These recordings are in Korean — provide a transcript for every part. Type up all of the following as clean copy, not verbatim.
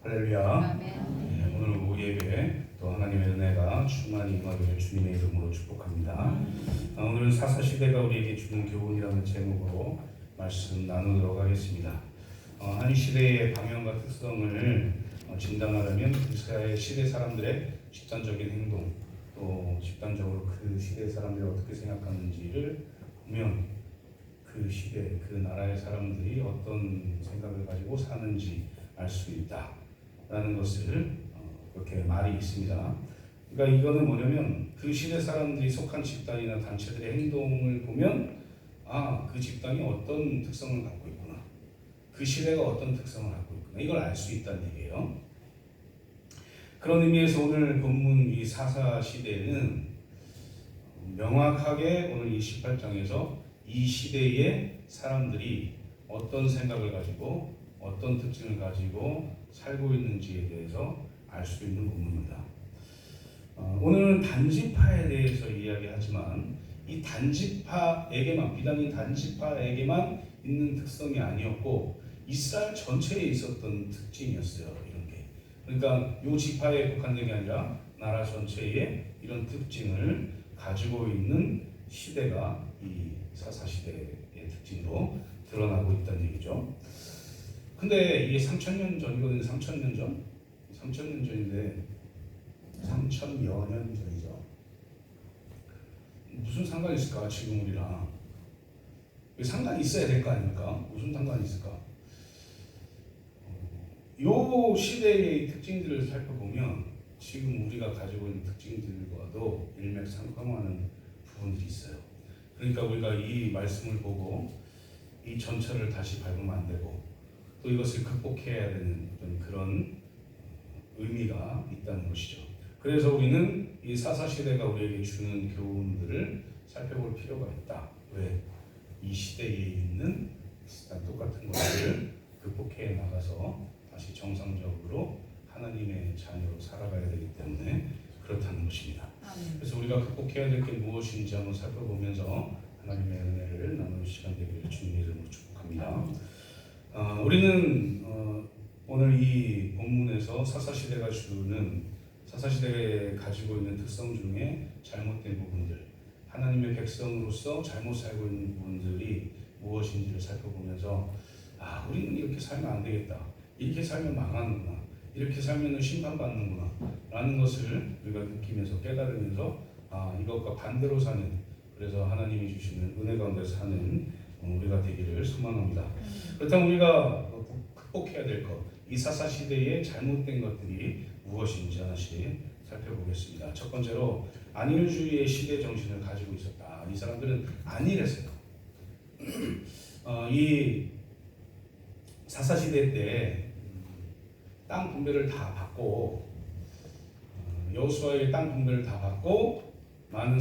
할렐루야. 아멘. 오늘 오후 예배 또 하나님의 은혜가 충만히 임하기를 주님의 이름으로 축복합니다. 오늘은 사사시대가 우리에게 주는 교훈이라는 제목으로 말씀 나누도록 하겠습니다. 한 시대의 방향과 특성을 진단하려면 그 시대 사람들의 집단적인 행동, 또 집단적으로 그 시대 사람들이 어떻게 생각하는지를 보면 그 시대, 그 나라의 사람들이 어떤 생각을 가지고 사는지 알 수 있다라는 것을 그렇게 말이 있습니다. 그러니까 이거는 뭐냐면 그 시대 사람들이 속한 집단이나 단체들의 행동을 보면 그 집단이 어떤 특성을 갖고 있구나, 그 시대가 어떤 특성을 갖고 있구나, 이걸 알 수 있다는 얘기예요. 그런 의미에서 오늘 본문 이 사사 시대는 명확하게 오늘 이 18장에서 이 시대의 사람들이 어떤 생각을 가지고 어떤 특징을 가지고 살고 있는지에 대해서 알 수 있는 본문입니다. 오늘은 단지파에 대해서 이야기하지만 이 단지파에게만, 비단이 단지파에게만 있는 특성이 아니었고 이스라엘 전체에 있었던 특징이었어요. 이런 게. 그러니까 이 지파에 국한된 게 아니라 나라 전체에 이런 특징을 가지고 있는 시대가 이 사사시대의 특징으로 드러나고 있다는 얘기죠. 근데 이게 3000년 전이거든요. 3000년 전? 3000년 전인데 3000여 년 전이죠. 무슨 상관이 있을까? 지금 우리랑 상관이 있어야 될 거 아닙니까? 무슨 상관이 있을까? 이 시대의 특징들을 살펴보면 지금 우리가 가지고 있는 특징들과도 일맥상통하는 부분들이 있어요. 그러니까 우리가 이 말씀을 보고 이 전철을 다시 밟으면 안 되고 또 이것을 극복해야 되는 어떤 그런 의미가 있다는 것이죠. 그래서 우리는 이 사사시대가 우리에게 주는 교훈들을 살펴볼 필요가 있다. 왜? 이 시대에 있는 비슷한 똑같은 것들을 극복해 나가서 다시 정상적으로 하나님의 자녀로 살아가야 되기 때문에 그렇다는 것입니다. 그래서 우리가 극복해야 될 게 무엇인지 한번 살펴보면서 하나님의 은혜를 나누는 시간 되기를 주님의 이름으로 축복합니다. 우리는 오늘 이 본문에서 사사시대가 주는, 사사시대에 가지고 있는 특성 중에 잘못된 부분들, 하나님의 백성으로서 잘못 살고 있는 부분들이 무엇인지를 살펴보면서 우리는 이렇게 살면 안 되겠다, 이렇게 살면 망하는구나, 이렇게 살면 심판받는구나 라는 것을 우리가 느끼면서 깨달으면서 이것과 반대로 사는, 그래서 하나님이 주시는 은혜 가운데 사는 우리가 되기를 소망합니다. 그렇다면 우리가 극복해야 될 것, 이 사사시대의 잘못된 것들이 무엇인지 하나씩 살펴보겠습니다. 첫 번째로 안일주의의 시대 정신을 가지고 있었다. 이 사람들은 안일했어요. 이 사사시대 때 땅 분배를 다 받고, 여호수아의 땅 분배를 다 받고 많은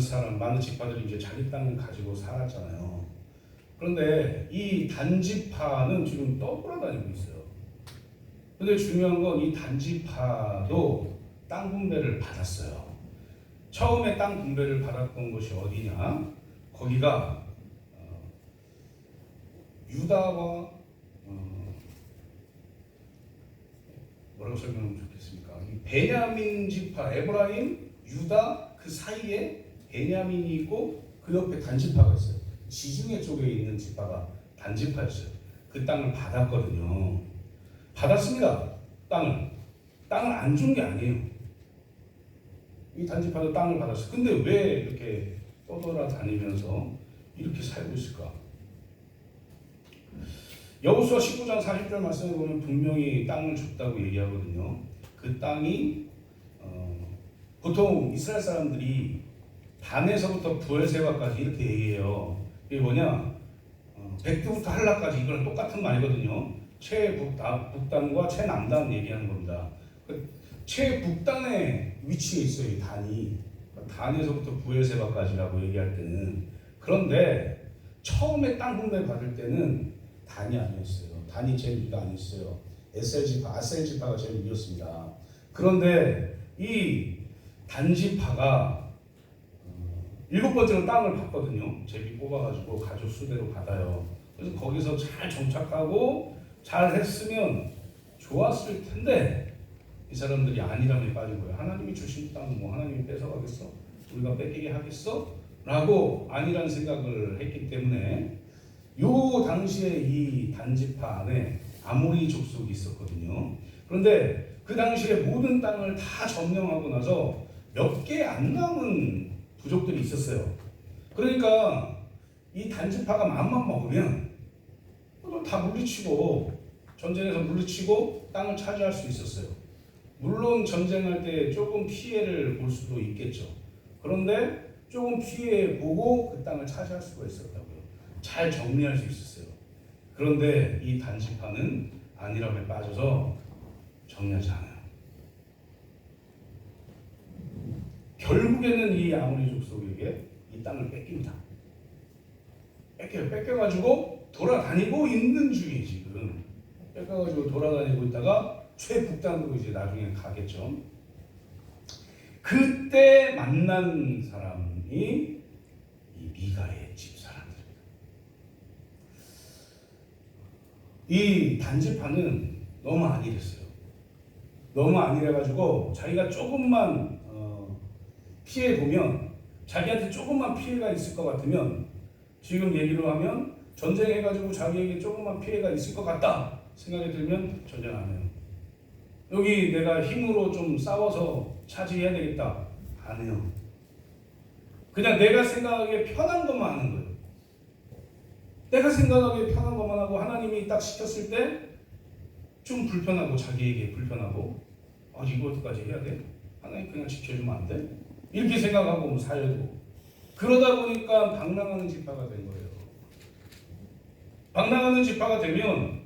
지파들이 이제 자기 땅을 가지고 살았잖아요. 그런데 이 단지파는 지금 떠돌아다니고 있어요. 근데 중요한 건 이 단지파도 땅 분배를 받았어요. 처음에 땅 분배를 받았던 곳이 어디냐? 거기가 유다와 뭐라고 설명하면 좋겠습니까? 이 베냐민 지파, 에브라임, 유다 그 사이에 베냐민이 있고 그 옆에 단지파가 있어요. 지중해 쪽에 있는 지파가 단지파였어요. 그 땅을 받았거든요. 받았습니다. 땅을 안 준 게 아니에요. 이 단지파도 땅을 받았어요. 근데 왜 이렇게 떠돌아다니면서 이렇게 살고 있을까? 여호수아 19장 40절 말씀에 보면 분명히 땅을 줬다고 얘기하거든요. 그 땅이 보통 이스라엘 사람들이 단에서부터 부엘세바까지 이렇게 얘기해요. 이게 뭐냐? 백두부터 한라까지 이거랑 똑같은 말이거든요. 최북단과 최남단 얘기하는 겁니다. 최북단에 위치해 있어요. 이 단이. 단에서부터 부엘세바까지라고 얘기할 때는. 그런데 처음에 땅 분배 받을 때는 단이 아니었어요. 단이 제일 위가 아니었어요. 아셀지파가 제일 위였습니다. 그런데 이 단지파가 7번째로 땅을 받거든요. 제비 뽑아가지고 가족 수대로 받아요. 그래서 거기서 잘 정착하고 잘 했으면 좋았을 텐데 이 사람들이 안일함에 빠진 거예요. 하나님이 주신 땅 뭐 하나님이 뺏어가겠어? 우리가 뺏기게 하겠어? 라고 안일한 생각을 했기 때문에 요 당시에 이 단지파 안에 아모리 족속이 있었거든요. 그런데 그 당시에 모든 땅을 다 점령하고 나서 몇 개 안 남은 부족들이 있었어요. 그러니까 이 단지파가 마음만 먹으면 다 물리치고 전쟁에서 물리치고 땅을 차지할 수 있었어요. 물론 전쟁할 때 조금 피해를 볼 수도 있겠죠. 그런데 조금 피해 보고 그 땅을 차지할 수가 있었다고요. 잘 정리할 수 있었어요. 그런데 이 단지파는 안일함에 빠져서 정리하지 않아요. 결국에는 이 아모리 족속에게 이 땅을 뺏깁니다. 뺏겨가지고 돌아다니고 있는 중에 지금 뺏겨가지고 돌아다니고 있다가 최북단으로 이제 나중에 가겠죠. 그때 만난 사람이 이 미가의 집 사람들입니다. 이 단지파는 너무 안일했어요. 너무 안일해가지고 자기가 조금만 피해 보면 자기한테 조금만 피해가 있을 것 같으면 지금 얘기로 하면 전쟁해가지고 자기에게 조금만 피해가 있을 것 같다 생각이 들면 전쟁 안 해요. 여기 내가 힘으로 좀 싸워서 차지해야 되겠다 안 해요. 그냥 내가 생각하기에 편한 것만 하는 거예요. 내가 생각하기에 편한 것만 하고 하나님이 딱 시켰을 때 좀 불편하고 자기에게 불편하고 이것까지 해야 돼? 하나님 그냥 지켜주면 안 돼? 이렇게 생각하고 살고 그러다 보니까 방랑하는 지파가 된 거예요. 방랑하는 지파가 되면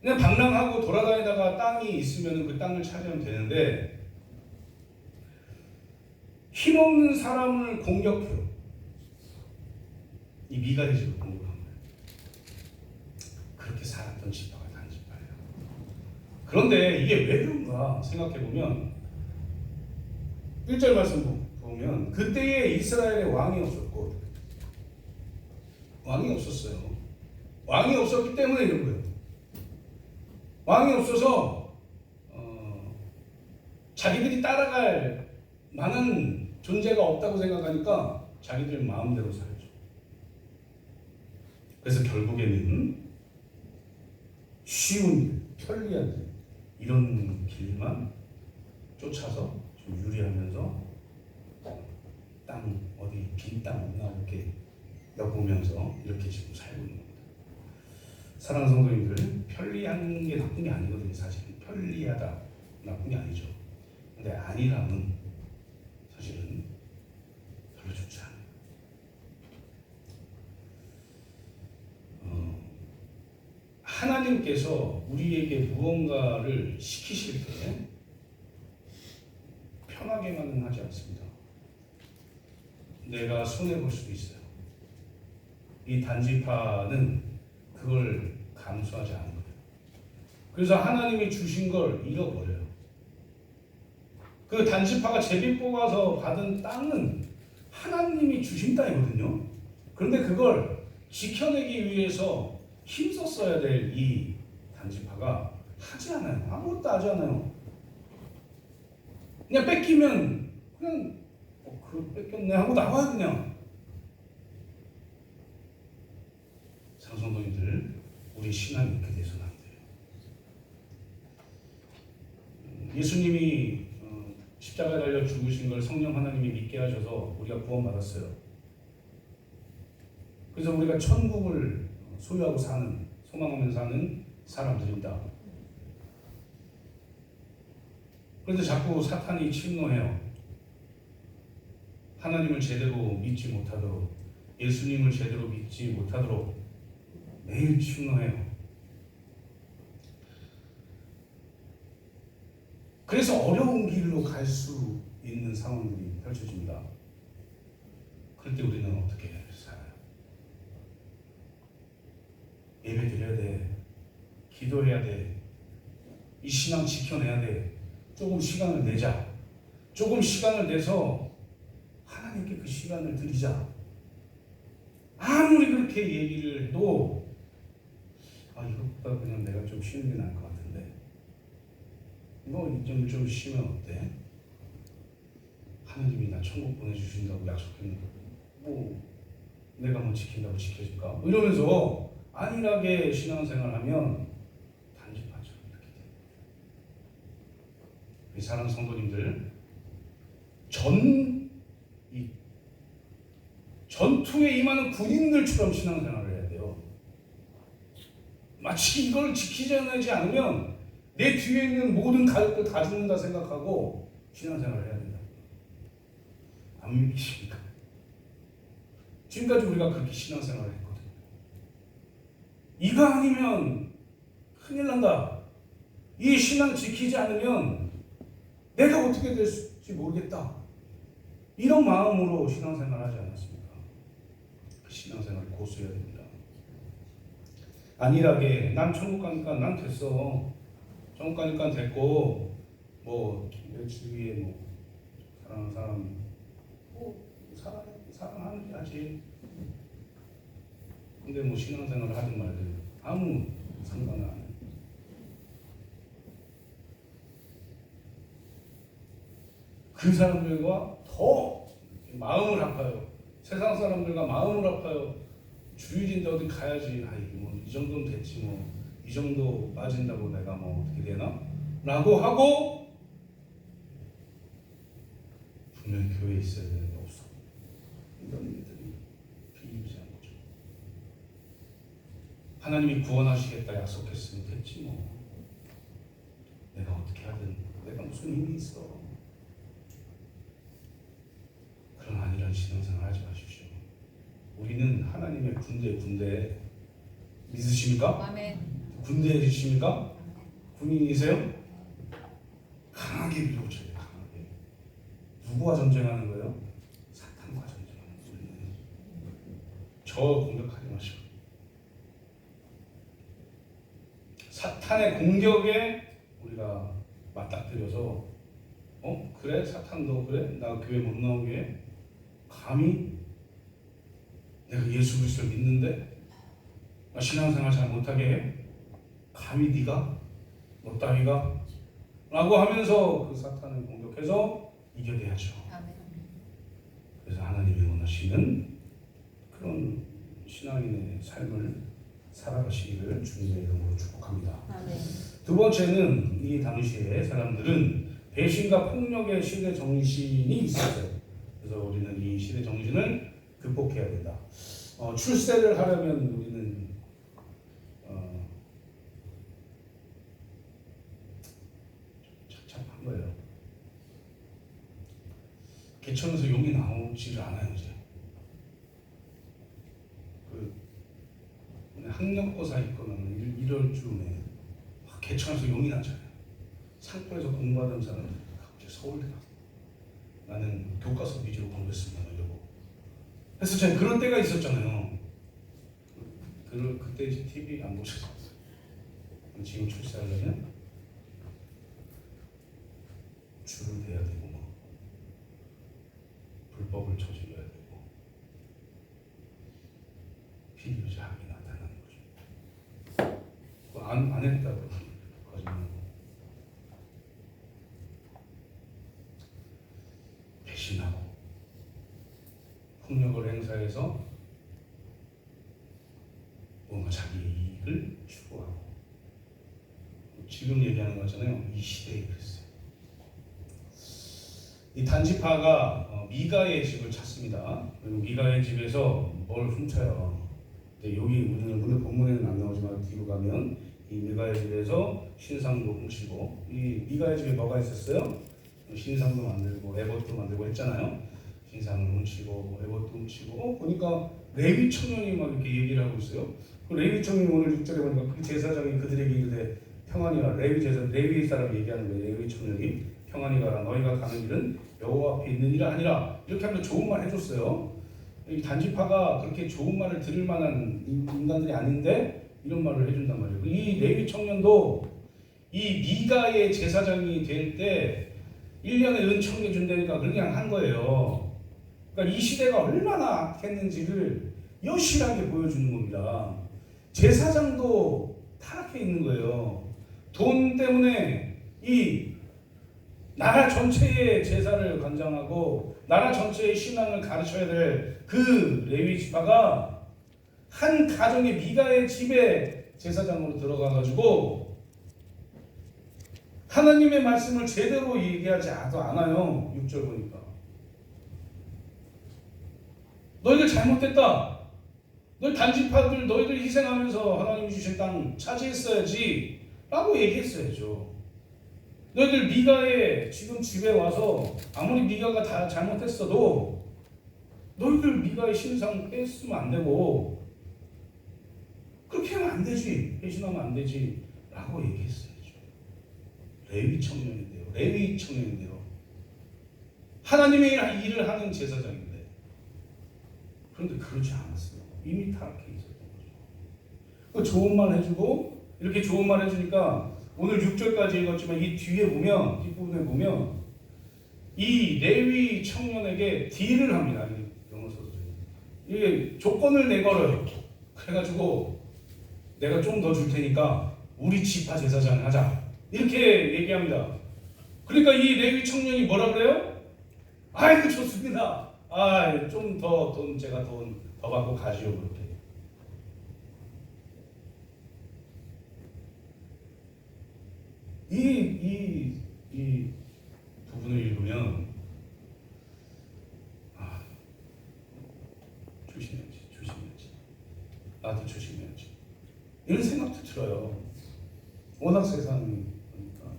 그냥 방랑하고 돌아다니다가 땅이 있으면 그 땅을 차지하면 되는데 힘없는 사람을 공격해요. 이 미가의 집을 공격한 거예요. 그렇게 살았던 지파가 단지파예요. 그런데 이게 왜 그런가 생각해보면 1절 말씀 보면 그때에 이스라엘에 왕이 없었고 왕이 없었어요. 왕이 없었기 때문에 이런 거예요. 왕이 없어서 자기들이 따라갈 만한 존재가 없다고 생각하니까 자기들 마음대로 살죠. 그래서 결국에는 쉬운 길, 편리한 길 이런 길만 쫓아서 좀 유리하면서 땅 어디 빈 땅 없나 이렇게 엿보면서 이렇게 지금 살고 있는 겁니다. 사랑하는 성도님들, 편리한 게 나쁜 게 아니거든요. 사실은 편리하다 나쁜 게 아니죠. 근데 안일함은 사실은 별로 좋지 않아요. 하나님께서 우리에게 무언가를 시키실 때 편하게만은 하지 않습니다. 내가 손해볼 수도 있어요. 이 단지파는 그걸 감수하지 않은 거예요. 그래서 하나님이 주신 걸 잃어버려요. 그 단지파가 제비 뽑아서 받은 땅은 하나님이 주신 땅이거든요. 그런데 그걸 지켜내기 위해서 힘썼어야 될 이 단지파가 하지 않아요. 아무것도 하지 않아요. 그냥 뺏기면 그냥 그 뺏겼네 하고 나와요. 그냥. 성도님들, 우리 신앙이 이렇게 돼서는 안 돼요. 예수님이 십자가에 달려 죽으신 걸 성령 하나님이 믿게 하셔서 우리가 구원받았어요. 그래서 우리가 천국을 소유하고 사는, 소망하면서 사는 사람들입니다. 그런데 자꾸 사탄이 침노해요. 하나님을 제대로 믿지 못하도록, 예수님을 제대로 믿지 못하도록 매일 침노해요. 그래서 어려운 길로 갈 수 있는 상황들이 펼쳐집니다. 그럴 때 우리는 어떻게 살아요? 예배 드려야 돼. 기도해야 돼. 이 신앙 지켜내야 돼. 조금 시간을 내자. 조금 시간을 내서 하나님께 그 시간을 드리자. 아무리 그렇게 얘기를 해도 이것보다 그냥 내가 좀 쉬는 게 나을 것 같은데 좀 쉬면 어때? 하느님이 나 천국 보내주신다고 약속했는데 뭐 내가 뭐 지킨다고 지켜줄까? 뭐 이러면서 안일하게 신앙생활하면 단집하죠. 이렇게 돼요. 우리 사랑하는 성도님들, 이 전투에 임하는 군인들처럼 신앙생활을 해야 돼요. 마치 이걸 지키지 않으면 내 뒤에 있는 모든 가족들 다 죽는다 생각하고 신앙생활을 해야 된다. 안 믿기십니까? 지금까지 우리가 그렇게 신앙생활을 했거든요. 이거 아니면 큰일 난다. 이 신앙 지키지 않으면 내가 어떻게 될지 모르겠다. 이런 마음으로 신앙생활을 하지 않았습니까? 그 신앙생활을 고수해야 됩니다. 안일하게 난 천국 가니까 난 됐어. 천국 가니까 됐고 뭐 내 주위에 뭐 사랑하는 사람 뭐 사랑하는지 하지. 근데 뭐 신앙생활을 하든 말든 아무 상관은 안 해. 그 사람들과 더 마음을 아파요. 세상 사람들과 마음을 아파요. 주일인데 어디 가야지. 아이 뭐 이 정도는 됐지 뭐. 이 정도 빠진다고 내가 뭐 어떻게 되나? 라고 하고 분명히 교회에 있어야 되는데 없어. 이런 일들이 비일비재한 거죠. 하나님이 구원하시겠다 약속했으면 됐지 뭐. 내가 어떻게 하든 내가 무슨 힘이 있어. 그런 아니란 신앙생활 하지 마십시오. 우리는 하나님의 군대 믿으십니까? 아멘. 군대에 계십니까? 군인이세요? 강하게 밀어붙여야 돼요. 강하게. 누구와 전쟁하는 거예요? 사탄과 전쟁하는 거예요. 저 공격하지 마시고. 사탄의 공격에 우리가 맞닥뜨려서 그래? 사탄도 그래? 나 교회 못 나오게? 감히? 내가 예수 그리스도를 믿는데? 나 신앙생활 잘 못하게 해? 감히 네가? 너 따위가? 라고 하면서 그 사탄을 공격해서 이겨내야죠. 그래서 하나님이 원하시는 그런 신앙인의 삶을 살아가시기를 주님의 이름으로 축복합니다. 두 번째는 이 당시에 사람들은 배신과 폭력의 시대 정신이 있었어요. 그래서 우리는 이 시대 정신을 극복해야 된다. 출세를 하려면 우리는 착잡한 거예요. 개천에서 용이 나오지를 않아요. 이제 학력고사 있거나 이럴 쯤에 개천에서 용이 나잖아요. 상권에서 공부하던 사람들 갑자기 서울대 가서 나는 교과서 위주로 공부했습니다 이러고. 그래서 제가 그런 때가 있었잖아요. 그때 TV 안 보셨어요? 지금 출세하려면 줄을 대야 되고 뭐 불법을 저질러야 되고 비리유자함이 나타나는 거죠. 그거 안 했다고 거짓말하고 배신하고 폭력을 행사해서 뭔가 자기 이익을 추구하고 지금 얘기하는 거잖아요. 이 시대에 그랬어요. 이 단지파가 미가의 집을 찾습니다. 그리고 미가의 집에서 뭘 훔쳐요. 근데 여기 오늘 본문에는 안 나오지만 뒤로 가면 이 미가의 집에서 신상도 훔치고 이 미가의 집에 뭐가 있었어요? 신상도 만들고 에봇도 만들고 했잖아요. 신상을 훔치고 에봇도 훔치고 보니까 레위 청년이 막 이렇게 얘기를 하고 있어요. 그 레위 청년이 오늘 6절에 보니까 그 제사장이 그들에게 이르되 평안이가 레위 사람 얘기하는 거예요. 레위 청년이 평안이가 너희가 가는 길은 여호와 앞에 있는 일이 아니라 이렇게 하면서 좋은 말 해줬어요. 이 단지파가 그렇게 좋은 말을 들을 만한 인간들이 아닌데 이런 말을 해준단 말이에요. 이 레위 청년도 이 미가의 제사장이 될 때 1년에 은총해 준다니까 그냥 한 거예요. 그러니까 이 시대가 얼마나 악했는지를 여실하게 보여주는 겁니다. 제사장도 타락해 있는 거예요. 돈 때문에 이 나라 전체의 제사를 관장하고 나라 전체의 신앙을 가르쳐야 될 그 레위 지파가 한 가정의 미가의 집에 제사장으로 들어가 가지고 하나님의 말씀을 제대로 얘기하지 않아요. 6절 보니까 너희들 잘못됐다. 너희 단지파들 너희들 희생하면서 하나님이 주신 땅 차지했어야지 라고 얘기했어야죠. 너희들 미가의 지금 집에 와서 아무리 미가가 다 잘못했어도 너희들 미가의 신상 뺐으면 안 되고 그렇게 하면 안 되지. 배신하면 안 되지 라고 얘기했어야죠. 레위 청년인데요. 레위 청년인데요. 하나님의 일을 하는 제사장인데 그런데 그러지 않았어요. 이미 타락해 있었던 거죠. 좋은 말 해주고 이렇게 좋은 말 해주니까 오늘 6절까지 읽었지만 이 뒤에 보면 뒷부분에 보면 이 레위 청년에게 딜을 합니다. 영어 서술에 이게 조건을 내걸어요. 그래가지고 내가 좀 더 줄 테니까 우리 지파 제사장을 하자 이렇게 얘기합니다. 그러니까 이 레위 청년이 뭐라 그래요? 아이고 좋습니다. 좀 더 돈 제가 더 받고 가지요 그렇게. 이 부분을 읽으면 조심해야지. 나도 조심해야지. 이런 생각도 들어요. 워낙 세상이 그러니까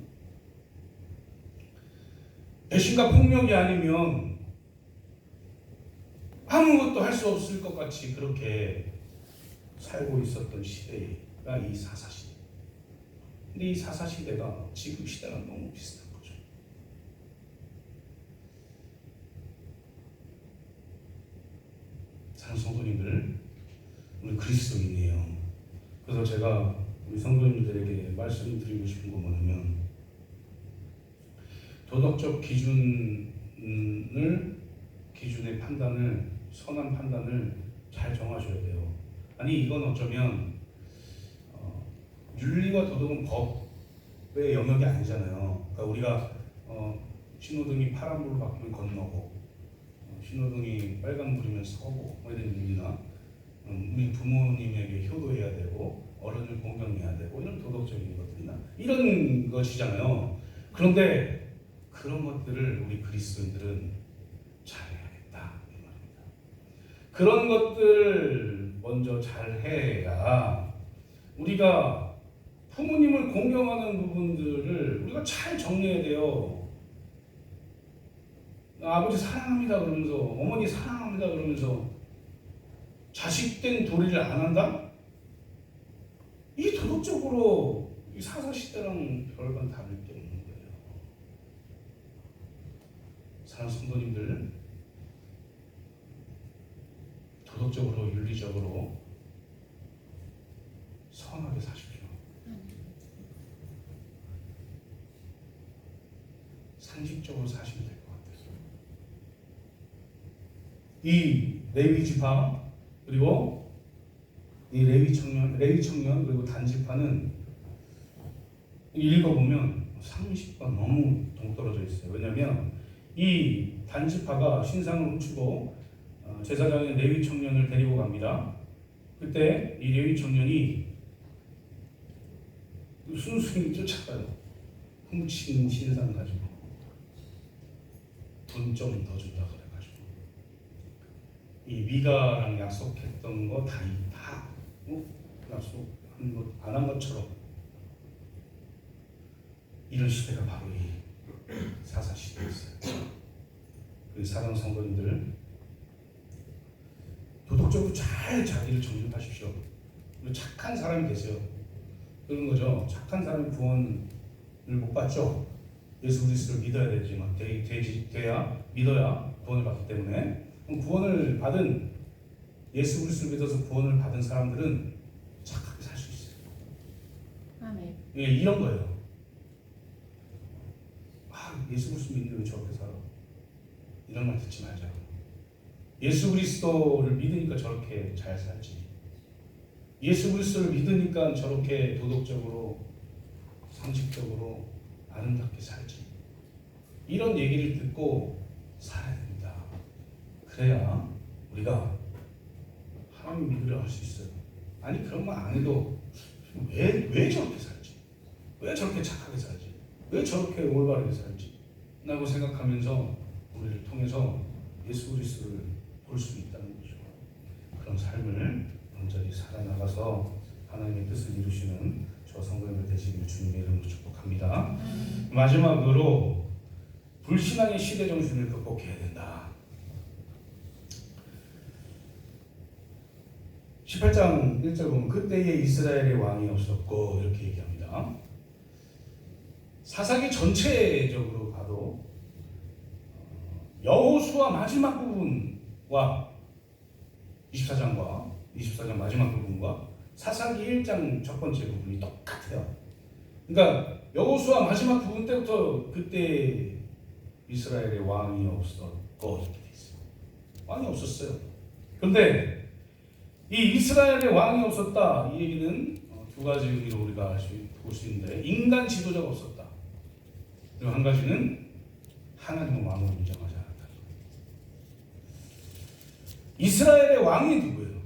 배신과 폭력이 아니면 아무것도 할 수 없을 것 같이 그렇게 살고 있었던 시대가 이 사사시대. 근데 이 사사시대가 지금 시대랑 너무 비슷한 거죠. 사랑하는 성도님들, 우리 그리스도인이에요. 그래서 제가 우리 성도님들에게 말씀드리고 싶은 건 뭐냐면 도덕적 기준의 판단을 선한 판단을 잘 정하셔야 돼요. 아니 이건 어쩌면 윤리와 도덕은 법의 영역이 아니잖아요. 그러니까 우리가 신호등이 파란불로 바뀌면 건너고 신호등이 빨간불이면 서고 뭐 이런 윤리나 우리 부모님에게 효도해야 되고 어른을 공경해야 되고 이런 도덕적인 것들이나 이런 것이잖아요. 그런데 그런 것들을 우리 그리스도인들은 잘해야겠다 이 말입니다. 그런 것들을 먼저 잘해야 우리가 부모님을 공경하는 부분들을 우리가 잘 정리해야 돼요. 아버지 사랑합니다 그러면서 어머니 사랑합니다 그러면서 자식된 도리를 안 한다? 이게 도덕적으로 이 사사시대랑 별반 다를 게 없는 거예요. 사랑하는 성도님들, 도덕적으로 윤리적으로 선하게 사십시오. 상식적으로 사시면 될 것 같아요. 이 레위 지파 그리고 이 레위 청년 그리고 단지파는 읽어보면 상식과 너무 동떨어져 있어요. 왜냐하면 이 단지파가 신상을 훔치고 제사장인 레위 청년을 데리고 갑니다. 그때 이 레위 청년이 순순히 쫓아가요. 훔친 신상 가지고 돈 좀 더 준다 그래가지고 이 미가랑 약속했던 거 다 약속 안 한 것처럼 이런 시대가 바로 이 사사 시대였어요. 그 사랑하는 성도님들 도덕적으로 잘 자기를 정립하십시오. 착한 사람이 되세요. 그런 거죠. 착한 사람이 구원을 못 받죠. 예수 그리스도를 믿어야 되지만 돼야 믿어야 구원을 받기 때문에 구원을 받은 예수 그리스도를 믿어서 구원을 받은 사람들은 착하게 살 수 있어요. 아멘. 예, 이런 거예요. 예수 그리스도 믿는데 왜 저렇게 살아? 이런 말 듣지 말자. 예수 그리스도를 믿으니까 저렇게 잘 살지. 예수 그리스도를 믿으니까 저렇게 도덕적으로 상식적으로 아름답게 살지. 이런 얘기를 듣고 살아야 됩니다. 그래야 우리가 하나님 믿으려 할 수 있어요. 아니 그런 말 안 해도 왜 저렇게 살지? 왜 저렇게 착하게 살지? 왜 저렇게 올바르게 살지? 라고 생각하면서 우리를 통해서 예수 그리스도를 볼 수 있다는 거죠. 그런 삶을 온전히 살아나가서 하나님의 뜻을 이루시는 저 성도님들 되시기를 주님의 이름으로 축복합니다. 마지막으로 불신앙의 시대 정신을 극복해야 된다. 18장 1절 보면 그때에 이스라엘의 왕이 없었고 이렇게 얘기합니다. 사사기 전체적으로 봐도 여호수아 마지막 부분과 24장 마지막 부분과 사사기 1장 첫 번째 부분이 똑같아요. 그러니까 여호수아 마지막 부분 때부터 그때 이스라엘의 왕이 없었고 이렇게 돼 있어요. 왕이 없었어요. 그런데 이 이스라엘의 왕이 없었다 이 얘기는 두 가지 의미로 우리가 볼 수 있는데 인간 지도자가 없었다. 그리고 한 가지는 하나님의 왕을 인정하지 않았다. 이스라엘의 왕이 누구예요?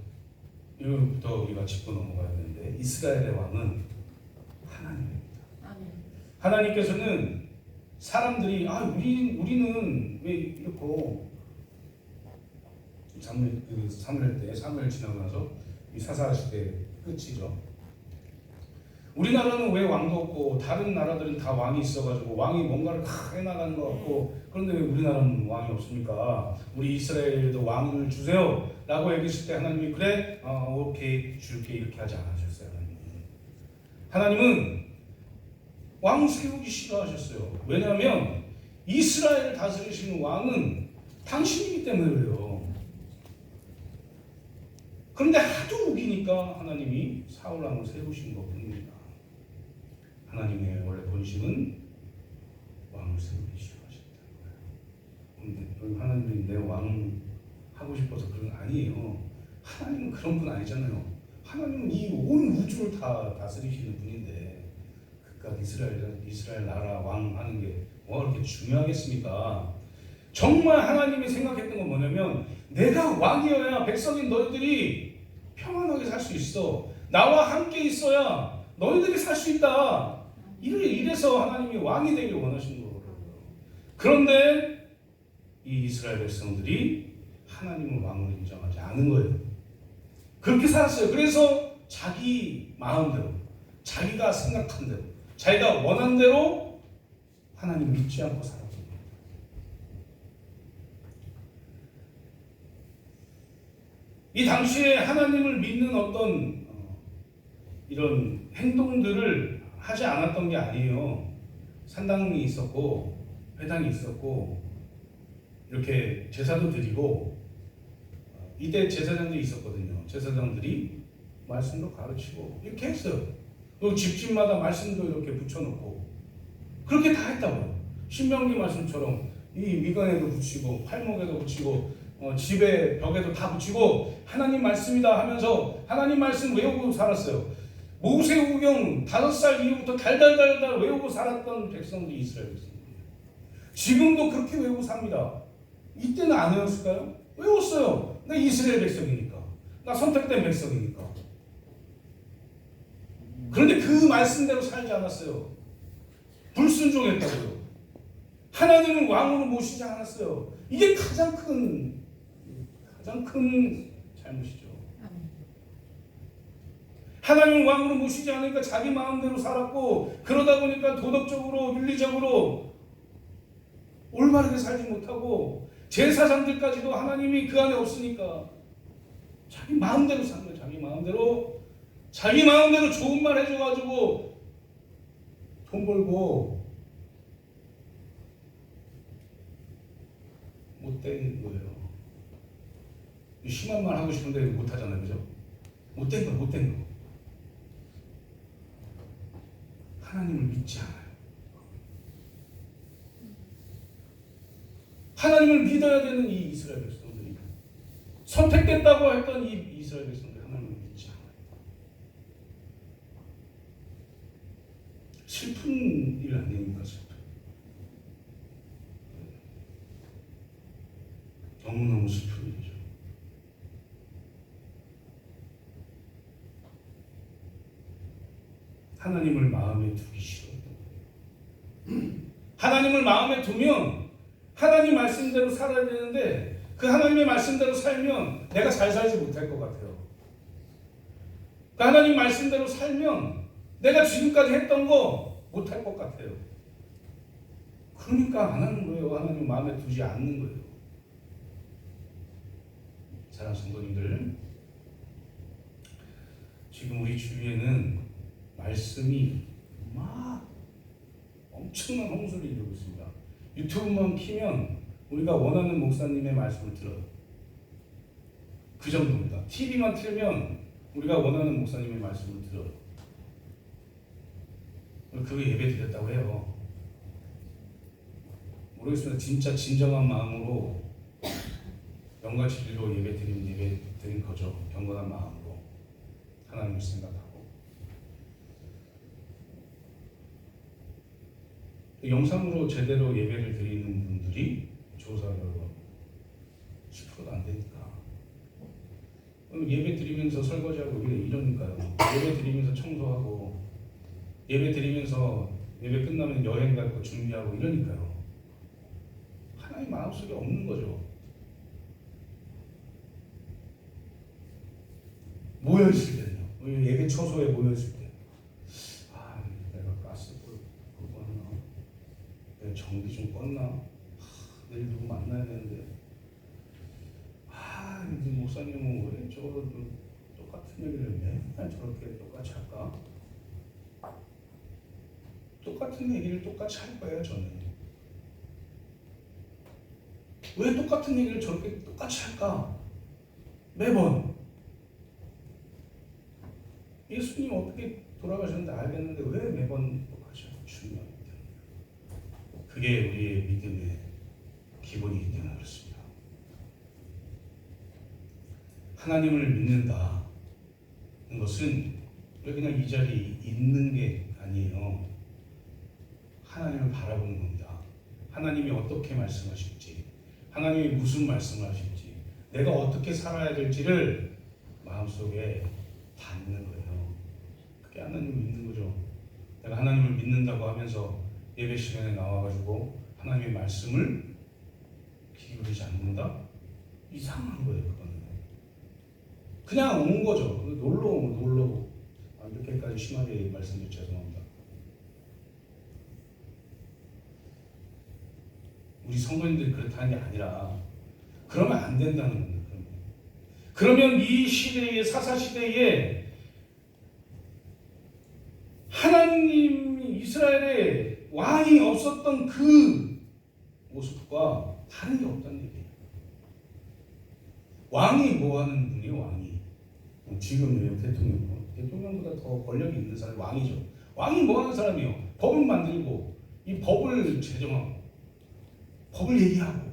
이거부터 우리가 짚고 넘어가야 되는데 이스라엘의 왕은 하나님입니다. 아멘. 하나님께서는 사람들이 우리는 왜 이렇고 사무엘 지나고 나서 이 사사 시대 끝이죠. 우리나라는 왜 왕도 없고 다른 나라들은 다 왕이 있어가지고 왕이 뭔가를 다 해나가는 것 같고 그런데 왜 우리나라는 왕이 없습니까? 우리 이스라엘도 왕을 주세요 라고 얘기했을 때 하나님이 그래? 오케이 줄게 이렇게 하지 않으셨어요. 하나님은 왕 세우기 싫어하셨어요. 왜냐하면 이스라엘을 다스리시는 왕은 당신이기 때문에 그래요. 그런데 하도 우기니까 하나님이 사울 왕을 세우신 것뿐입니다. 하나님의 원래 본심은 왕을 세우기 싫어하셨다는 거예요. 그런데 하나님이 내 왕 하고 싶어서 그런 거 아니에요. 하나님은 그런 분 아니잖아요. 하나님은 이 온 우주를 다 다스리시는 분인데 그깟 이스라엘 나라 왕 하는 게 뭐가 그렇게 중요하겠습니까? 정말 하나님이 생각했던 건 뭐냐면 내가 왕이어야 백성인 너희들이 평안하게 살 수 있어. 나와 함께 있어야 너희들이 살 수 있다. 이래서 하나님이 왕이 되길 원하시는 거거든요. 그런데 이 이스라엘 백성들이 하나님을 왕으로 인정하지 않은 거예요. 그렇게 살았어요. 그래서 자기 마음대로, 자기가 생각한 대로, 자기가 원한 대로 하나님 믿지 않고 살았거든요. 이 당시에 하나님을 믿는 어떤 이런 행동들을 하지 않았던 게 아니에요. 산당이 있었고 회당이 있었고 이렇게 제사도 드리고 이때 제사장들이 있었거든요. 제사장들이 말씀도 가르치고 이렇게 했어요. 또 집집마다 말씀도 이렇게 붙여놓고 그렇게 다 했다고요. 신명기 말씀처럼 이 미간에도 붙이고 팔목에도 붙이고 집에 벽에도 다 붙이고 하나님 말씀이다 하면서 하나님 말씀 외우고 살았어요. 모세오경 5살 이후부터 달달달달 외우고 살았던 백성들이 이스라엘 백성들이에요. 지금도 그렇게 외우고 삽니다. 이때는 안 외웠을까요? 외웠어요. 나 이스라엘 백성이니까. 나 선택된 백성이니까. 그런데 그 말씀대로 살지 않았어요. 불순종했다고요. 하나님은 왕으로 모시지 않았어요. 이게 가장 큰 잘못이죠. 하나님 왕으로 모시지 않으니까 자기 마음대로 살았고 그러다 보니까 도덕적으로 윤리적으로 올바르게 살지 못하고 제사장들까지도 하나님이 그 안에 없으니까 자기 마음대로 산 거예요. 자기 마음대로 좋은 말 해줘가지고 돈 벌고 못된 거예요. 심한 말 하고 싶은데 못하잖아요. 그죠? 못된 거. 하나님을 믿지 않아요. 하나님을 믿어야 되는 이 이스라엘 백성들이 선택됐다고 했던 이 이스라엘 백성들이 하나님을 믿지 않아요. 슬픈 일 아닙니까? 너무너무 슬픈 일이죠. 하나님을 마음에 두기 싫어요. 하나님을 마음에 두면 하나님 말씀대로 살아야 되는데 그 하나님의 말씀대로 살면 내가 잘 살지 못할 것 같아요. 그 하나님 말씀대로 살면 내가 지금까지 했던 거 못할 것 같아요. 그러니까 안 하는 거예요. 하나님 마음에 두지 않는 거예요. 사랑하는 성도님들, 지금 우리 주위에는 말씀이 막 엄청난 홍수를 이루고 있습니다. 유튜브만 키면 우리가 원하는 목사님의 말씀을 들어요. 그 정도입니다. TV만 틀면 우리가 원하는 목사님의 말씀을 들어요. 그거 예배 드렸다고 해요. 모르겠습니다. 진짜 진정한 마음으로 영과 진리로 예배 드린 거죠. 경건한 마음으로 하나님을 생각하고. 영상으로 제대로 예배를 드리는 분들이 조사 결과 10%도 안 되니까. 예배 드리면서 설거지하고 이러니까요. 예배 드리면서 청소하고, 예배 드리면서 예배 끝나면 여행 갈 거 준비하고 이러니까요. 하나님 마음속에 없는 거죠. 모여있을 때는요. 예배 처소에 모여있을 때. 아, 내가 가스 끄고 하나? 내가 전기 좀 껐나? 내일 누구 만나야 되는데. 이 목사님은 왜 저거 똑같은 얘기를 맨날 저렇게 똑같이 할까? 똑같은 얘기를 똑같이 할 거예요, 저는. 왜 똑같은 얘기를 저렇게 똑같이 할까? 매번. 예수님 어떻게 돌아가셨는지 알겠는데 왜 매번 똑같이 할까? 중요합니다. 그게 우리의 믿음의 기본이기 때문에 그렇습니다. 하나님을 믿는다는 것은 그냥 이 자리에 있는 게 아니에요. 하나님을 바라보는 겁니다. 하나님이 어떻게 말씀하실지, 하나님이 무슨 말씀을 하실지, 내가 어떻게 살아야 될지를 마음속에 담는 거예요. 그게 하나님을 믿는 거죠. 내가 하나님을 믿는다고 하면서 예배 시간에 나와가지고 하나님의 말씀을 기울이지 않는다? 이상한 거예요, 그거는. 그냥 온 거죠. 놀러. 이렇게까지 심하게 말씀드려 죄송합니다. 우리 성도님들이 그렇다는 게 아니라 그러면 안 된다는 겁니다. 그러면 이 시대에, 사사시대에 하나님이 이스라엘에 왕이 없었던 그 모습과 다른 게 없다는 얘기예요. 왕이 뭐 하는 분이에요? 왕이 지금 대통령보다 더 권력이 있는 사람이 왕이죠. 왕이 뭐 하는 사람이에요? 법을 만들고 이 법을 제정하고 법을 얘기하고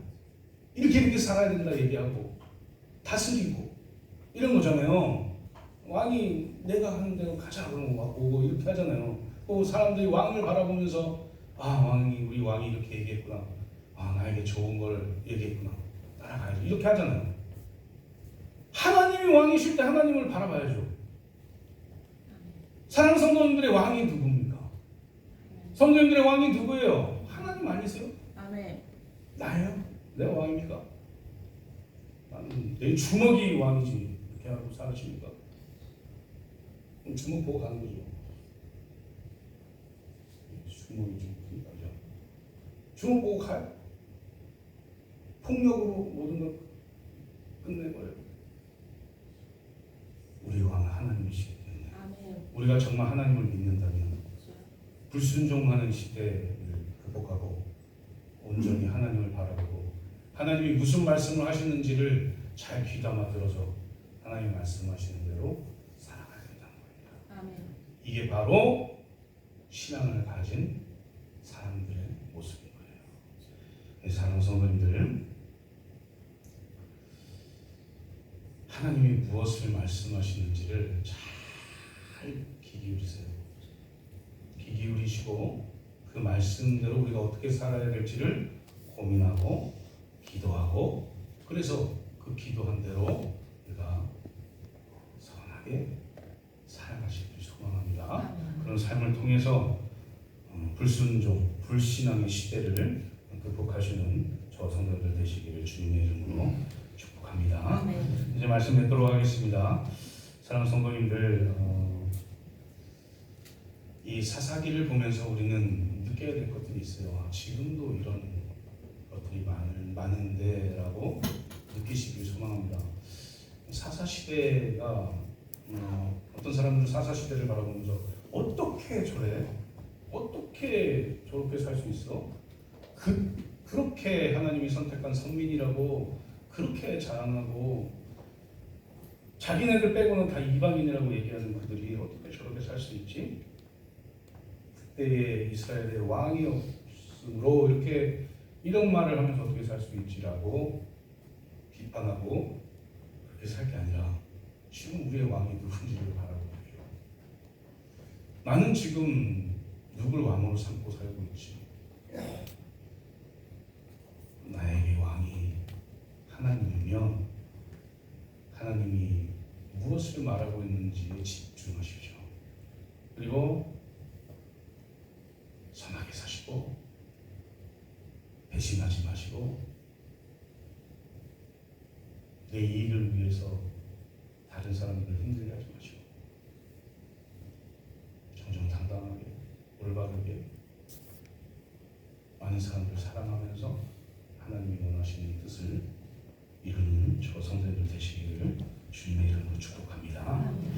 이렇게 살아야 된다 얘기하고 다스리고 이런 거잖아요. 왕이 내가 하는 대로 가자 그러면 오고 이렇게 하잖아요. 또 사람들이 왕을 바라보면서 우리 왕이 이렇게 얘기했구나. 나에게 좋은 걸 얘기했구나. 따라가야죠. 이렇게 하잖아요. 하나님이 왕이실 때 하나님을 바라봐야죠. 사랑하는 성도님들의 왕이 누굽니까? 성도님들의 왕이 누구예요? 하나님 아니세요? 아멘. 나예요? 내가 왕입니까? 나는 내 주먹이 왕이지. 이렇게 하고 살아십니까? 그럼 주먹 보고 가는 거죠. 주먹이 좀 크니까. 주먹 보고 가요? 폭력으로 모든 걸 끝내버려요. 우리 왕은 하나님이시기 때문에 아멘. 우리가 정말 하나님을 믿는다면 불순종하는 시대를 극복하고 온전히 하나님을 바라보고 하나님이 무슨 말씀을 하시는지를 잘 귀담아 들어서 하나님 말씀하시는 대로 살아가야 된다는 겁니다. 아멘. 이게 바로 신앙을 가진 사람들의 모습인 거예요. 사랑하는 성도님들, 하나님이 무엇을 말씀하시는지를 잘 귀 기울이세요. 귀 기울이시고 그 말씀대로 우리가 어떻게 살아야 될지를 고민하고 기도하고 그래서 그 기도한 대로 우리가 선하게 살아가시길 소망합니다. 아멘. 그런 삶을 통해서 불순종, 불신앙의 시대를 극복하시는 저 성도들 되시기를 주님의 이름으로 축복합니다. 아멘. 이제 말씀 맺도록 하겠습니다. 사랑하는 성도님들, 이 사사기를 보면서 우리는 느껴야 될 것들이 있어요. 지금도 이런 것들이 많은데라고 느끼시길 소망합니다. 사사 시대가 어떤 사람들은 사사 시대를 바라보면서 어떻게 저래? 어떻게 저렇게 살 수 있어? 그렇게 하나님이 선택한 선민이라고 그렇게 자랑하고 자기네들 빼고는 다 이방인이라고 얘기하는 그들이 어떻게 저렇게 살 수 있지? 그때의 이스라엘의 왕이 없으므로 이렇게 이런 말을 하면서 어떻게 살 수 있지라고 비판하고 그렇게 살 게 아니라 지금 우리의 왕이 누군지를 바라보십시오. 나는 지금 누굴 왕으로 삼고 살고 있지? 나에게 왕이 하나님이면 하나님이 무엇을 말하고 있는지에 집중하십시오. 그리고 선하게 사시고 배신하지 마시고 내 이익을 위해서 다른 사람들을 힘들게 하지 마시고 정정당당하게 올바르게 많은 사람들을 사랑하면서 하나님이 원하시는 뜻을 이루는 저 성도들 되시기를 주님의 이름으로 축복합니다. 아멘.